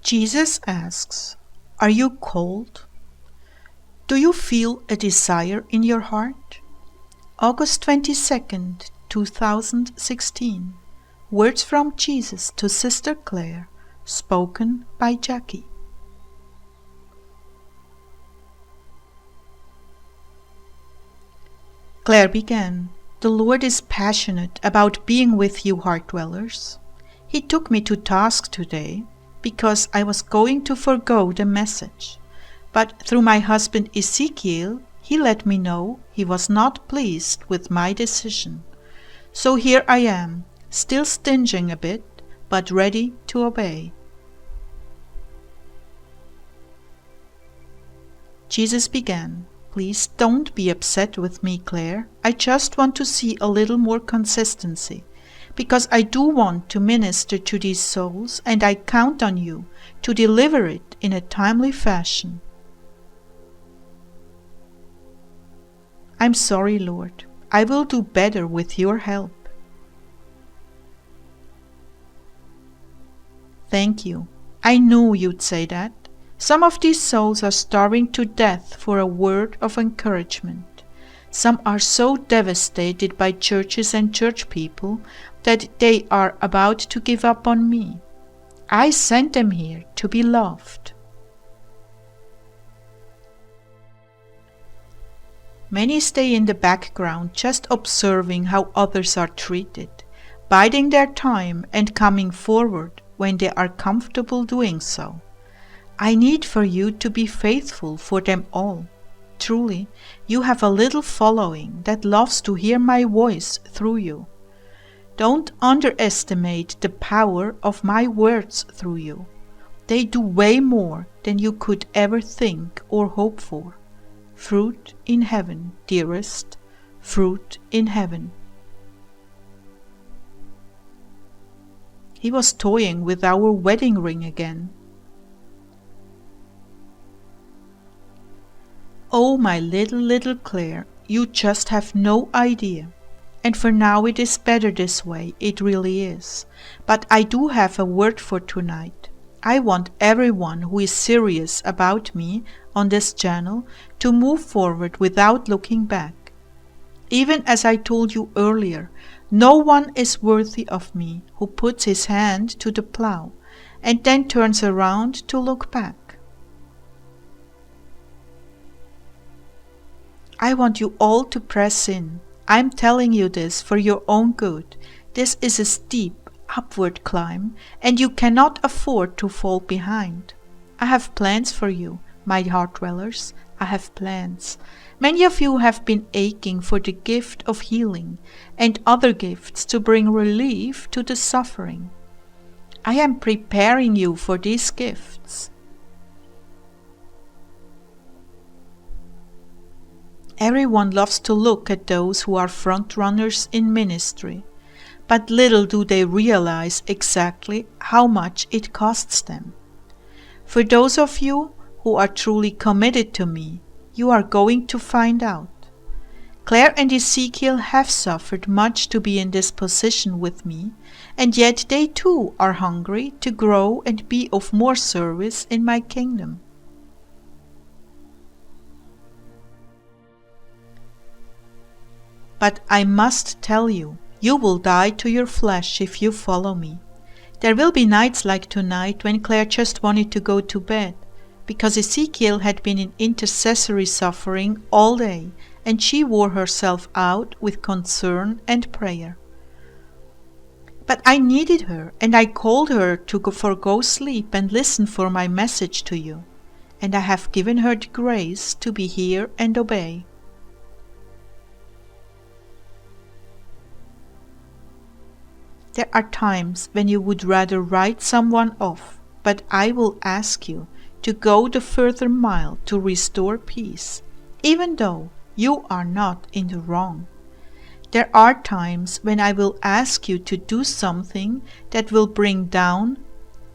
Jesus asks, "Are you cold? Do you feel a desire in your heart?" August 22nd, 2016. Words from Jesus to Sister Clare, spoken by Jackie. Clare began, "The Lord is passionate about being with you, Heartdwellers. He took me to task today because I was going to forgo the message. But through my husband Ezekiel, he let me know he was not pleased with my decision. So here I am, still stinging a bit, but ready to obey." Jesus began, "Please don't be upset with me, Clare. I just want to see a little more consistency, because I do want to minister to these souls, and I count on you to deliver it in a timely fashion." "I'm sorry, Lord. I will do better with your help." "Thank you. I knew you'd say that. Some of these souls are starving to death for a word of encouragement. Some are so devastated by churches and church people that they are about to give up on me. I sent them here to be loved." Many stay in the background, just observing how others are treated, biding their time and coming forward when they are comfortable doing so. I need for you to be faithful for them all. Truly, you have a little following that loves to hear my voice through you. Don't underestimate the power of my words through you. They do way more than you could ever think or hope for. Fruit in heaven, dearest, fruit in heaven. He was toying with our wedding ring again. "Oh, my little Clare, you just have no idea. And for now it is better this way, it really is. But I do have a word for tonight. I want everyone who is serious about me on this channel to move forward without looking back. Even as I told you earlier, no one is worthy of me who puts his hand to the plow and then turns around to look back. I want you all to press in. I'm telling you this for your own good. This is a steep, upward climb, and you cannot afford to fall behind. I have plans for you, my Heartdwellers. I have plans. Many of you have been aching for the gift of healing and other gifts to bring relief to the suffering. I am preparing you for these gifts. Everyone loves to look at those who are front runners in ministry, but little do they realize exactly how much it costs them. For those of you who are truly committed to me, you are going to find out. Clare and Ezekiel have suffered much to be in this position with me, and yet they too are hungry to grow and be of more service in my kingdom. But I must tell you, you will die to your flesh if you follow me. There will be nights like tonight when Clare just wanted to go to bed, because Ezekiel had been in intercessory suffering all day, and she wore herself out with concern and prayer. But I needed her, and I called her to forgo sleep and listen for my message to you, and I have given her the grace to be here and obey. There are times when you would rather write someone off, but I will ask you to go the further mile to restore peace, even though you are not in the wrong. There are times when I will ask you to do something that will bring down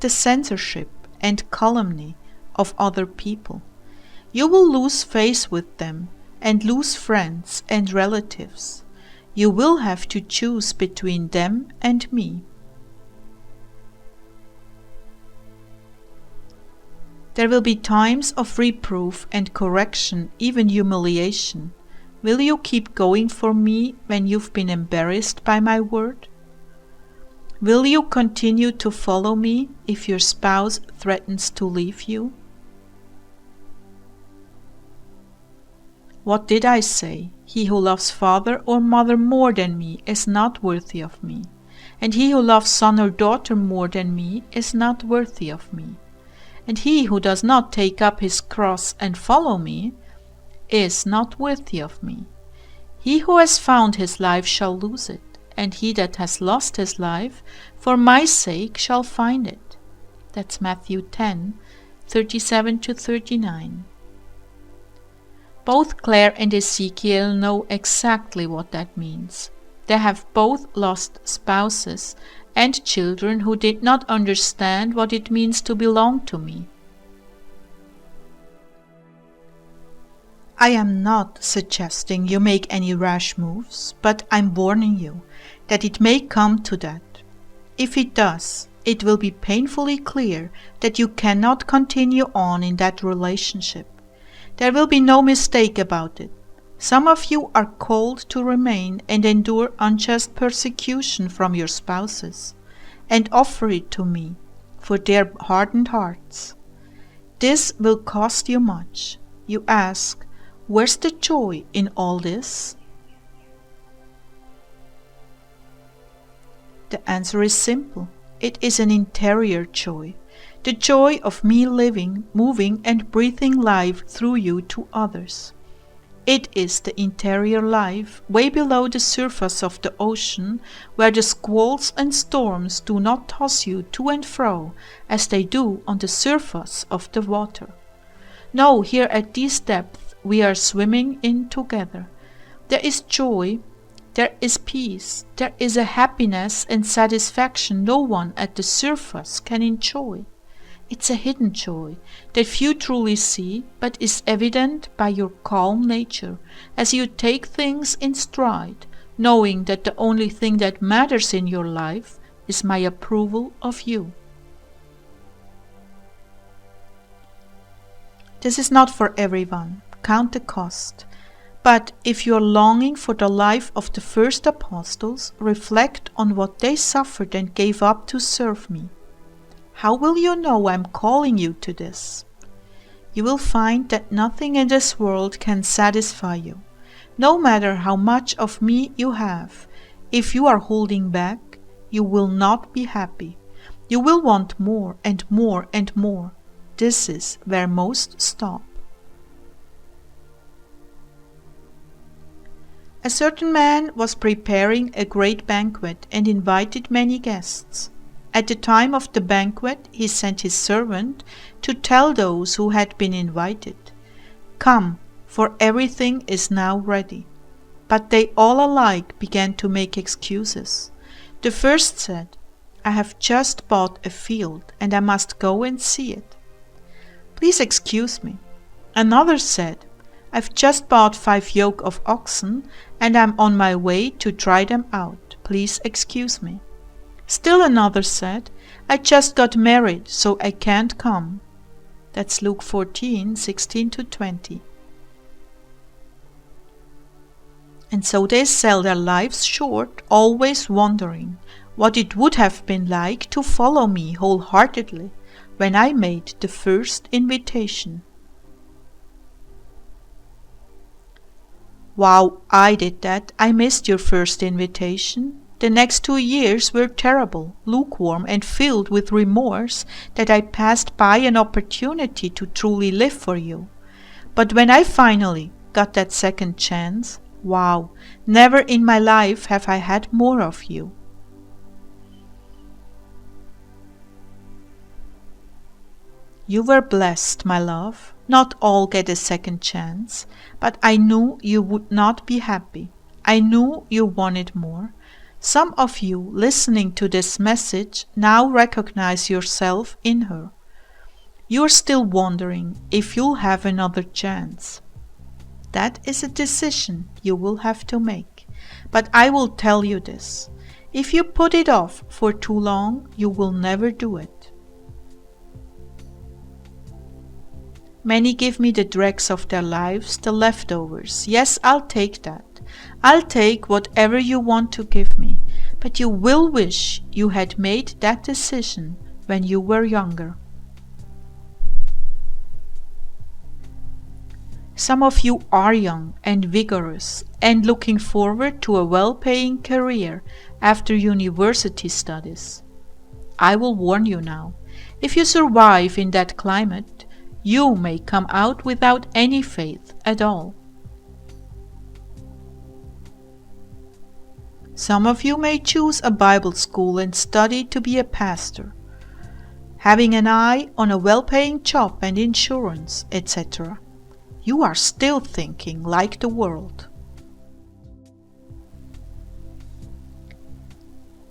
the censorship and calumny of other people. You will lose face with them and lose friends and relatives. You will have to choose between them and me. There will be times of reproof and correction, even humiliation. Will you keep going for me when you've been embarrassed by my word? Will you continue to follow me if your spouse threatens to leave you? What did I say? He who loves father or mother more than me is not worthy of me, and he who loves son or daughter more than me is not worthy of me. And he who does not take up his cross and follow me is not worthy of me. He who has found his life shall lose it, and he that has lost his life for my sake shall find it. That's Matthew 10:37-39. Both Clare and Ezekiel know exactly what that means. They have both lost spouses and children who did not understand what it means to belong to me. I am not suggesting you make any rash moves, but I'm warning you that it may come to that. If it does, it will be painfully clear that you cannot continue on in that relationship. There will be no mistake about it. Some of you are called to remain and endure unjust persecution from your spouses, and offer it to me for their hardened hearts. This will cost you much. You ask, where's the joy in all this? The answer is simple. It is an interior joy. The joy of me living, moving, and breathing life through you to others. It is the interior life, way below the surface of the ocean, where the squalls and storms do not toss you to and fro as they do on the surface of the water. No, here at this depth we are swimming in together. There is joy, there is peace, there is a happiness and satisfaction no one at the surface can enjoy. It's a hidden joy that few truly see, but is evident by your calm nature as you take things in stride, knowing that the only thing that matters in your life is my approval of you. This is not for everyone. Count the cost. But if you are longing for the life of the first apostles, reflect on what they suffered and gave up to serve me. How will you know I'm calling you to this? You will find that nothing in this world can satisfy you. No matter how much of me you have, if you are holding back, you will not be happy. You will want more and more and more. This is where most stop. A certain man was preparing a great banquet and invited many guests. At the time of the banquet, he sent his servant to tell those who had been invited, "Come, for everything is now ready." But they all alike began to make excuses. The first said, "I have just bought a field, and I must go and see it. Please excuse me." Another said, "I've just bought 5 yoke of oxen, and I'm on my way to try them out. Please excuse me." Still another said, "I just got married, so I can't come." That's Luke 14:16-20. And so they sell their lives short, always wondering what it would have been like to follow me wholeheartedly when I made the first invitation. Wow, I did that. I missed your first invitation. The next 2 years were terrible, lukewarm, and filled with remorse that I passed by an opportunity to truly live for you. But when I finally got that second chance, wow, never in my life have I had more of you. You were blessed, my love. Not all get a second chance, but I knew you would not be happy. I knew you wanted more. Some of you listening to this message now recognize yourself in her. You're still wondering if you'll have another chance. That is a decision you will have to make. But I will tell you this. If you put it off for too long, you will never do it. Many give me the dregs of their lives, the leftovers. Yes, I'll take that. I'll take whatever you want to give me, but you will wish you had made that decision when you were younger. Some of you are young and vigorous and looking forward to a well-paying career after university studies. I will warn you now, if you survive in that climate, you may come out without any faith at all. Some of you may choose a Bible school and study to be a pastor, having an eye on a well-paying job and insurance, etc. You are still thinking like the world.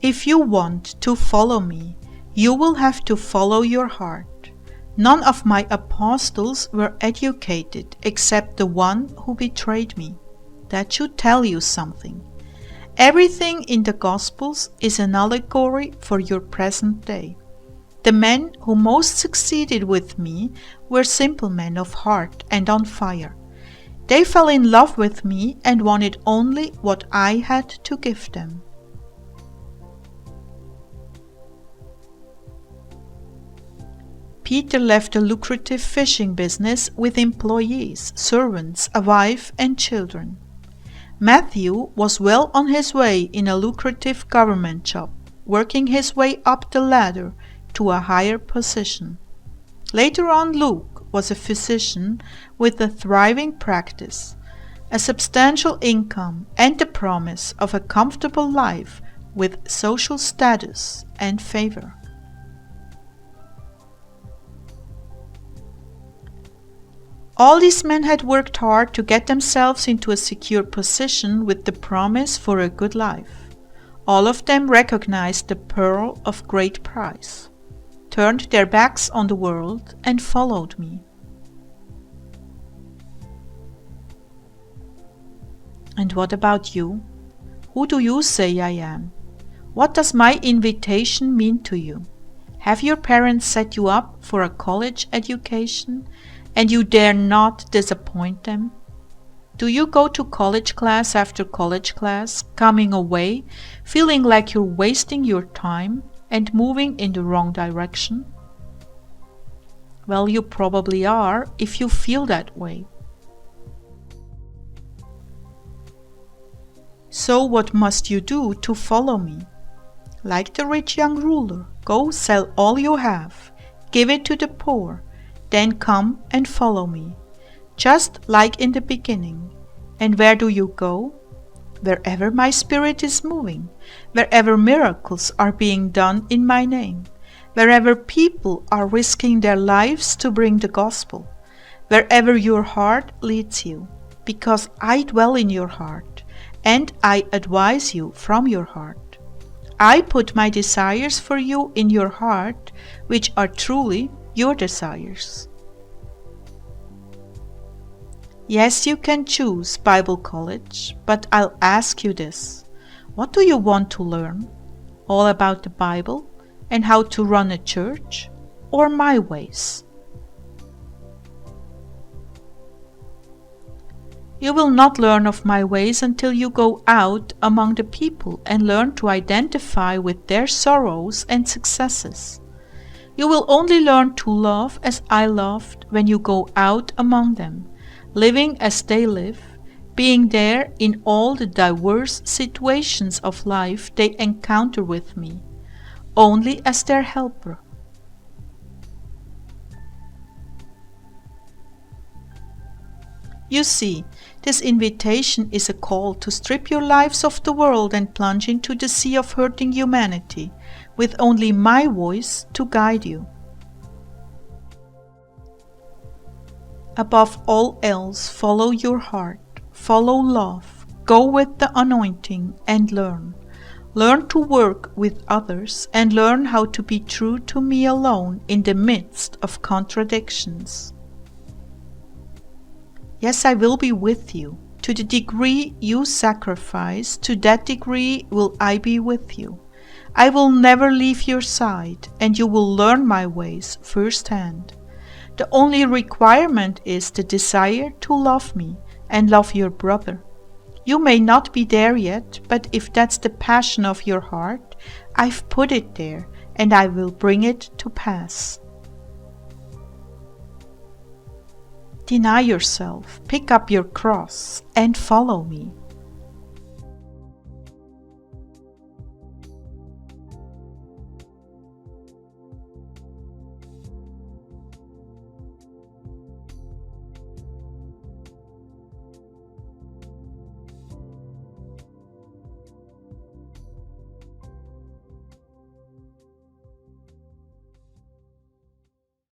If you want to follow me, you will have to follow your heart. None of my apostles were educated except the one who betrayed me. That should tell you something. Everything in the Gospels is an allegory for your present day. The men who most succeeded with me were simple men of heart and on fire. They fell in love with me and wanted only what I had to give them. Peter left a lucrative fishing business with employees, servants, a wife, and children. Matthew was well on his way in a lucrative government job, working his way up the ladder to a higher position. Later on, Luke was a physician with a thriving practice, a substantial income, and the promise of a comfortable life with social status and favor. All these men had worked hard to get themselves into a secure position with the promise for a good life. All of them recognized the pearl of great price, turned their backs on the world, and followed me. And what about you? Who do you say I am? What does my invitation mean to you? Have your parents set you up for a college education, and you dare not disappoint them? Do you go to college class after college class, coming away, feeling like you're wasting your time and moving in the wrong direction? Well, you probably are if you feel that way. So what must you do to follow me? Like the rich young ruler, go sell all you have, give it to the poor, then come and follow me, just like in the beginning. And where do you go? Wherever my Spirit is moving, wherever miracles are being done in my name, wherever people are risking their lives to bring the gospel, wherever your heart leads you, because I dwell in your heart, and I advise you from your heart. I put my desires for you in your heart, which are truly your desires. Yes, you can choose Bible college, but I'll ask you this. What do you want to learn? All about the Bible and how to run a church, or my ways? You will not learn of my ways until you go out among the people and learn to identify with their sorrows and successes. You will only learn to love as I loved when you go out among them, living as they live, being there in all the diverse situations of life they encounter with me, only as their helper. You see, this invitation is a call to strip your lives of the world and plunge into the sea of hurting humanity, with only my voice to guide you. Above all else, follow your heart, follow love, go with the anointing and learn. Learn to work with others and learn how to be true to me alone in the midst of contradictions. Yes, I will be with you. To the degree you sacrifice, to that degree will I be with you. I will never leave your side, and you will learn my ways firsthand. The only requirement is the desire to love me and love your brother. You may not be there yet, but if that's the passion of your heart, I've put it there, and I will bring it to pass. Deny yourself, pick up your cross, and follow me.